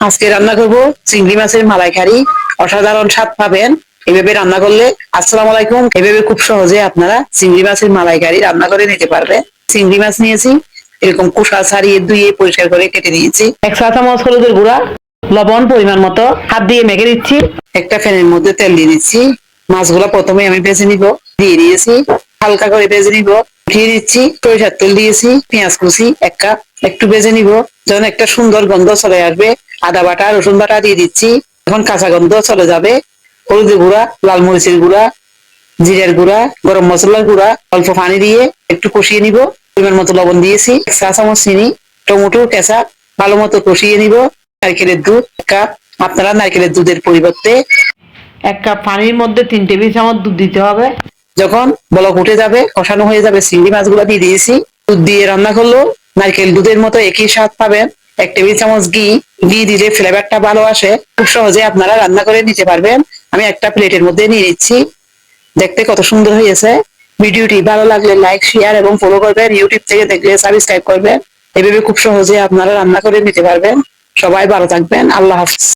আজকে রান্না করব চিংড়ি মাছের মালাইকারি। অসাধারণ স্বাদ পাবেন এভাবে রান্না করলে। আসসালামু আলাইকুম। এভাবে খুব সহজে আপনারা চিংড়ি মাছের মালাইকারি রান্না করে নিতে পারবেন। চিংড়ি মাছ নিয়েছি, এরকম খোসা ছাড়িয়ে ধুয়ে পরিষ্কার করে কেটে নিয়েছি। 1 চা চামচ হলুদের গুঁড়া, লবণ পরিমাণ মতো, হাত দিয়ে মেখে দিচ্ছি। একটা প্যানের মধ্যে তেল দিয়ে দিচ্ছি। মাছগুলো প্রথমে আমি ভেজে নিব, দিয়ে দিয়েছি। হালকা করে ভেজে নিব, উঠিয়ে দিচ্ছি। সরিষার তেল দিয়েছি, পেঁয়াজ কুচি 1 কাপ, একটু ভেজে নিব। যখন একটা সুন্দর গন্ধ চলে আসবে, আদা বাটা রসুন বাটা দিয়ে দিচ্ছি। এখন কাঁচা গন্ধ চলে যাবে। হলুদের গুঁড়া, লাল মরিচের গুঁড়া, জিরের গুঁড়া, গরম মশলার গুঁড়া, অল্প পানি দিয়ে একটু কষিয়ে নিব। পরিমাণ মতো লবণ দিয়েছি। 1 চা চামচ চিনি, টমেটো কেঁচা ভালো মতো কষিয়ে নিব। নারকেলের দুধ 1 কাপ। আপনারা নারকেলের দুধের পরিবর্তে 1 কাপ পানির মধ্যে 3 টেবিল চামচ দুধ দিতে হবে। যখন বলক উঠে যাবে, কষানো হয়ে যাবে, চিংড়ি মাছগুলো দিয়ে দিয়েছি। দুধ দিয়ে রান্না করলেও নারকেল দুধের মতো একই স্বাদ পাবেন। 1 টেবিল চামচ ঘি দিলে ফ্লেভারটা ভালো আসে। খুব সহজে আপনারা রান্না করে নিতে পারবেন। আমি একটা প্লেটের মধ্যে নিয়ে নিচ্ছি। দেখতে কত সুন্দর হয়েছে। ভিডিওটি ভালো লাগলে লাইক, শেয়ার এবং ফলো করবেন। ইউটিউব থেকে দেখলে সাবস্ক্রাইব করবেন। এভাবে খুব সহজে আপনারা রান্না করে নিতে পারবেন। সবাই ভালো থাকবেন। আল্লাহ হাফিজ।